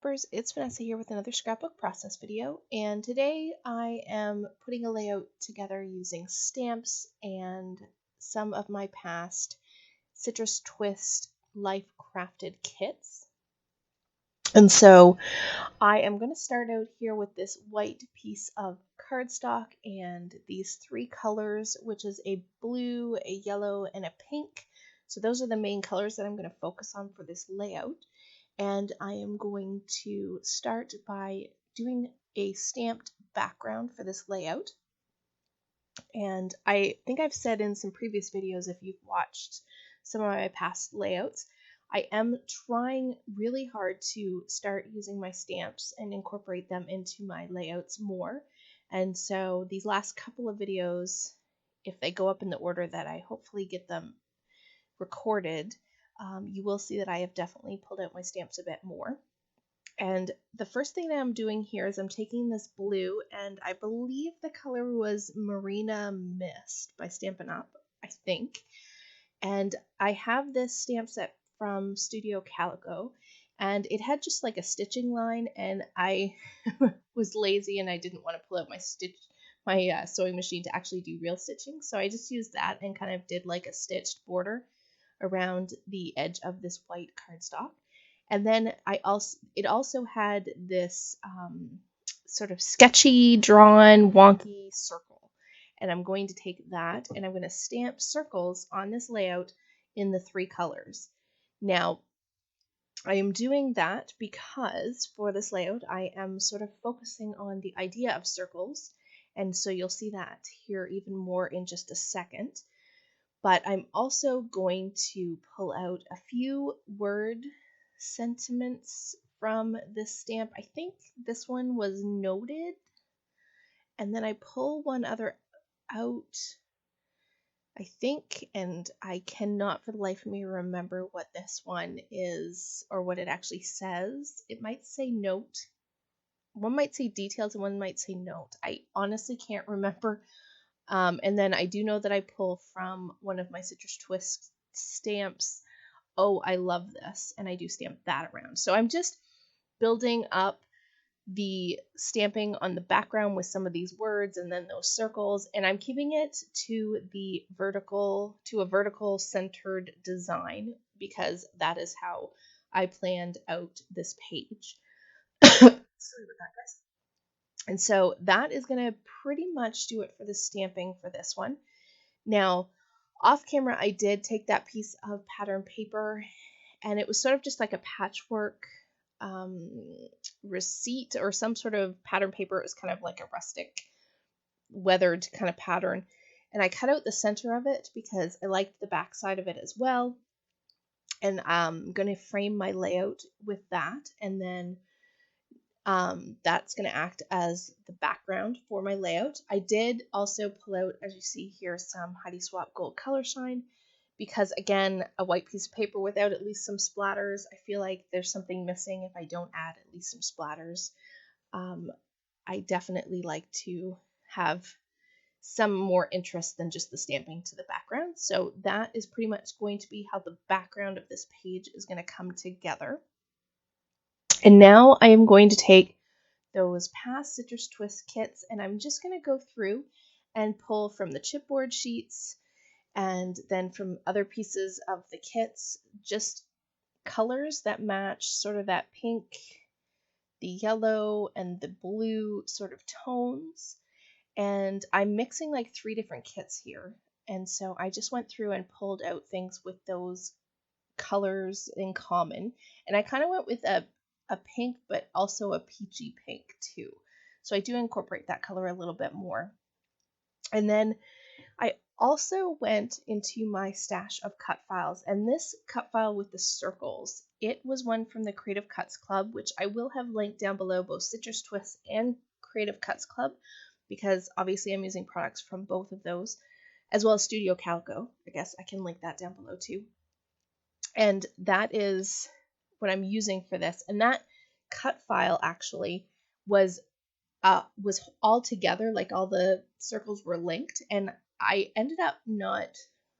Scrapbookers, it's Vanessa here with another scrapbook process video, and today I am putting a layout together using stamps and some of my past Citrus Twist Life Crafted kits. And so I am going to start out here with this white piece of cardstock and these three colors, which is a blue, a yellow, and a pink. So those are the main colors that I'm going to focus on for this layout. And I am going to start by doing a stamped background for this layout. And I think I've said in some previous videos, if you've watched some of my past layouts, I am trying really hard to start using my stamps and incorporate them into my layouts more. And so these last couple of videos, if they go up in the order that I hopefully get them recorded, you will see that I have definitely pulled out my stamps a bit more. And the first thing that I'm doing here is I'm taking this blue, and I believe the color was Marina Mist by Stampin' Up, I think. And I have this stamp set from Studio Calico, and it had just like a stitching line, and I was lazy and I didn't want to pull out my sewing machine to actually do real stitching. So I just used that and kind of did like a stitched border around the edge of this white cardstock. And then it also had this sort of sketchy, drawn, wonky circle. And I'm going to take that and I'm going to stamp circles on this layout in the three colors. Now, I am doing that because for this layout, I am sort of focusing on the idea of circles. And so you'll see that here even more in just a second. But I'm also going to pull out a few word sentiments from this stamp. I think this one was noted. And then I pull one other out, I think, and I cannot for the life of me remember what this one is or what it actually says. It might say note. One might say details and one might say note. I honestly can't remember. And then I do know that I pull from one of my Citrus Twist stamps. Oh, I love this. And I do stamp that around. So I'm just building up the stamping on the background with some of these words and then those circles. And I'm keeping it to a vertical centered design because that is how I planned out this page. Sorry about that, guys. And so that is going to pretty much do it for the stamping for this one. Now, off camera, I did take that piece of pattern paper, and it was sort of just like a patchwork receipt or some sort of pattern paper. It was kind of like a rustic, weathered kind of pattern. And I cut out the center of it because I liked the back side of it as well. And I'm going to frame my layout with that, and then that's going to act as the background for my layout. I did also pull out, as you see here, some Heidi Swapp Gold Color Shine because, again, a white piece of paper without at least some splatters, I feel like there's something missing if I don't add at least some splatters. I definitely like to have some more interest than just the stamping to the background. So that is pretty much going to be how the background of this page is going to come together. And now I am going to take those past Citrus Twist kits and I'm just going to go through and pull from the chipboard sheets and then from other pieces of the kits, just colors that match sort of that pink, the yellow, and the blue sort of tones. And I'm mixing like 3 different kits here. And so I just went through and pulled out things with those colors in common. And I kind of went with a pink, but also a peachy pink too. So I do incorporate that color a little bit more. And then I also went into my stash of cut files, and this cut file with the circles, it was one from the Creative Cuts Club, which I will have linked down below, both Citrus Twist and Creative Cuts Club, because obviously I'm using products from both of those, as well as Studio Calico. I guess I can link that down below too. And that is what I'm using for this. And that cut file actually was all together, like all the circles were linked, and I ended up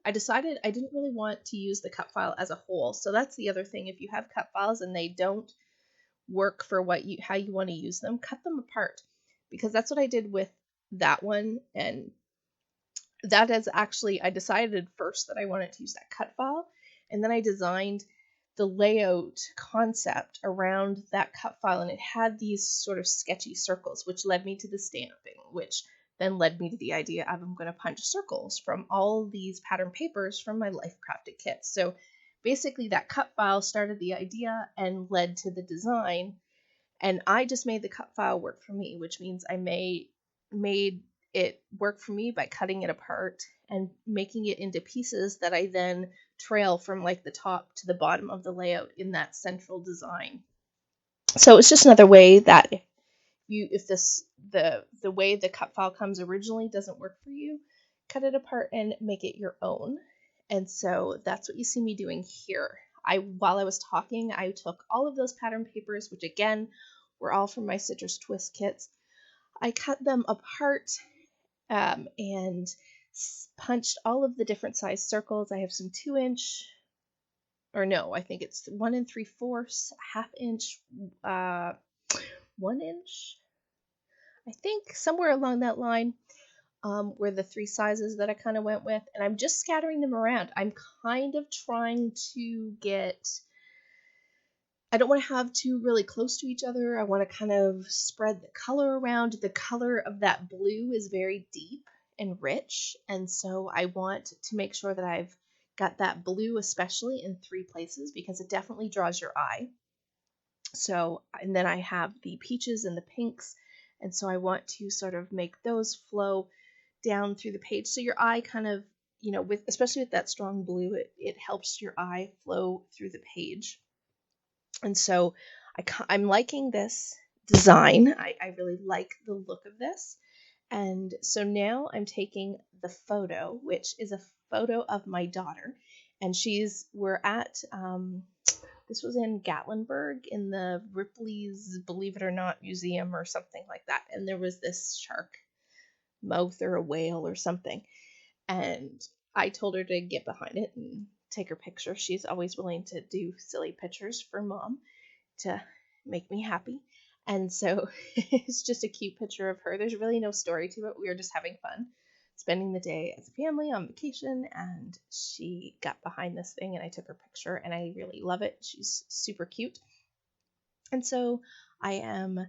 I decided I didn't really want to use the cut file as a whole. So that's the other thing. If you have cut files and they don't work for how you want to use them, cut them apart, because that's what I did with that one. And that is actually, I decided first that I wanted to use that cut file, and then I designed the layout concept around that cut file, and it had these sort of sketchy circles, which led me to the stamping, which then led me to the idea of I'm going to punch circles from all these pattern papers from my Life Crafted kits. So basically that cut file started the idea and led to the design, and I just made the cut file work for me, which means I made it work for me by cutting it apart and making it into pieces that I then trail from like the top to the bottom of the layout in that central design. So it's just another way that if the way the cut file comes originally doesn't work for you, cut it apart and make it your own. And so that's what you see me doing here. While I was talking, I took all of those pattern papers, which again were all from my Citrus Twist kits. I cut them apart and punched all of the different size circles. I have some 2-inch, or no, I think it's 1 3/4, ½ inch, 1 inch. I think somewhere along that line were the 3 sizes that I kind of went with, and I'm just scattering them around. I'm kind of trying to I don't want to have two really close to each other. I want to kind of spread the color around. The color of that blue is very deep and rich, and so I want to make sure that I've got that blue especially in 3 places because it definitely draws your eye. So, and then I have the peaches and the pinks, and so I want to sort of make those flow down through the page. So your eye kind of, especially with that strong blue, it helps your eye flow through the page. And so I'm liking this design. I really like the look of this. And so now I'm taking the photo, which is a photo of my daughter. And we're at, this was in Gatlinburg in the Ripley's Believe It or Not Museum or something like that. And there was this shark mouth or a whale or something. And I told her to get behind it and take her picture. She's always willing to do silly pictures for mom to make me happy. And so it's just a cute picture of her. There's really no story to it. We were just having fun, spending the day as a family on vacation, and she got behind this thing and I took her picture and I really love it. She's super cute. And so I am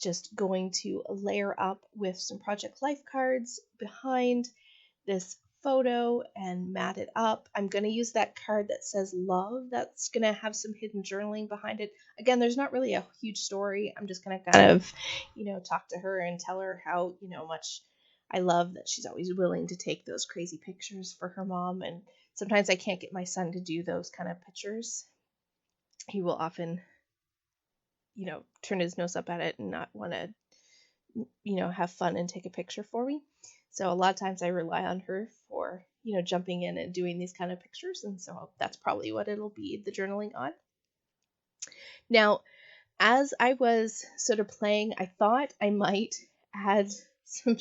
just going to layer up with some Project Life cards behind this photo and mat it up. I'm going to use that card that says love. That's going to have some hidden journaling behind it. Again, there's not really a huge story. I'm just going to kind of, talk to her and tell her how, much I love that she's always willing to take those crazy pictures for her mom. And sometimes I can't get my son to do those kind of pictures. He will often, turn his nose up at it and not want to, have fun and take a picture for me. So a lot of times I rely on her for, jumping in and doing these kind of pictures. And so that's probably what it'll be, the journaling on. Now, as I was sort of playing, I thought I might add some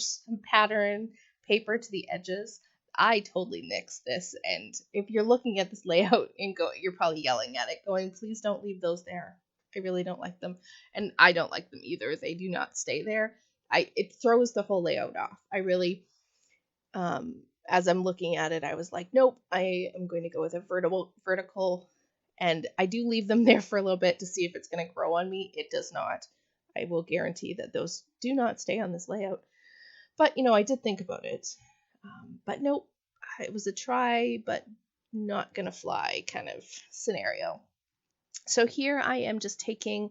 pattern paper to the edges. I totally nixed this. And if you're looking at this layout and you're probably yelling at it going, please don't leave those there. I really don't like them. And I don't like them either. They do not stay there. It throws the whole layout off. I really, as I'm looking at it, I was like, nope, I am going to go with a vertical, and I do leave them there for a little bit to see if it's going to grow on me. It does not. I will guarantee that those do not stay on this layout. But, I did think about it. But nope, it was a try, but not going to fly kind of scenario. So here I am just taking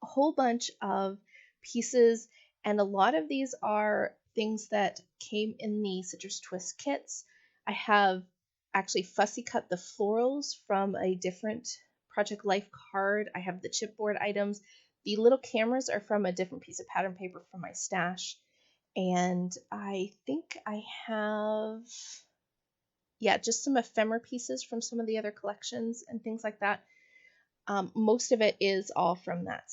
a whole bunch of pieces, and a lot of these are things that came in the Citrus Twist kits. I have actually fussy cut the florals from a different Project Life card. I have the chipboard items. The little cameras are from a different piece of pattern paper from my stash. And I think I have, just some ephemera pieces from some of the other collections and things like that. Most of it is all from that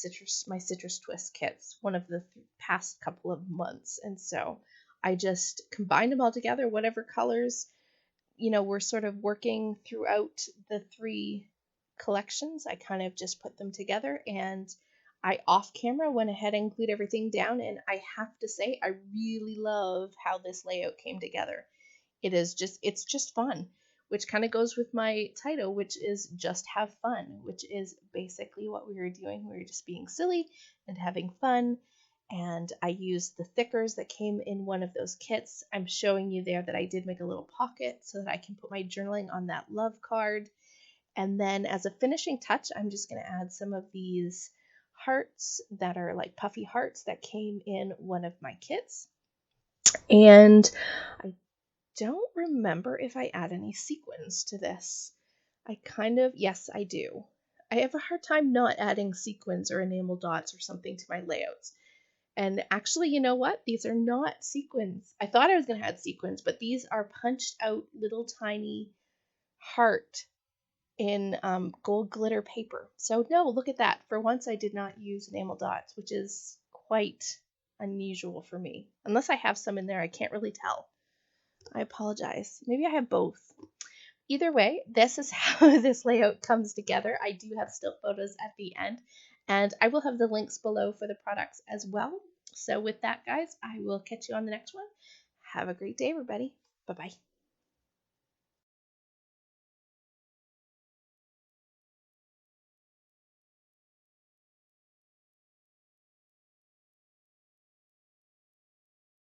my Citrus Twist kits, one of the past couple of months. And so I just combined them all together, whatever colors, we're sort of working throughout the 3 collections. I kind of just put them together, and I off camera went ahead and glued everything down, and I have to say I really love how this layout came together. It's just fun, which kind of goes with my title, which is just have fun, which is basically what we were doing. We were just being silly and having fun. And I used the thickers that came in one of those kits. I'm showing you there that I did make a little pocket so that I can put my journaling on that love card. And then as a finishing touch, I'm just going to add some of these hearts that are like puffy hearts that came in one of my kits. And I don't remember if I add any sequins to this. Yes, I do. I have a hard time not adding sequins or enamel dots or something to my layouts. And actually, you know what? These are not sequins. I thought I was going to add sequins, but these are punched out little tiny heart in gold glitter paper. So no, look at that. For once I did not use enamel dots, which is quite unusual for me. Unless I have some in there, I can't really tell. I apologize. Maybe I have both. Either way, this is how this layout comes together. I do have still photos at the end, and I will have the links below for the products as well. So with that, guys, I will catch you on the next one. Have a great day, everybody. Bye-bye.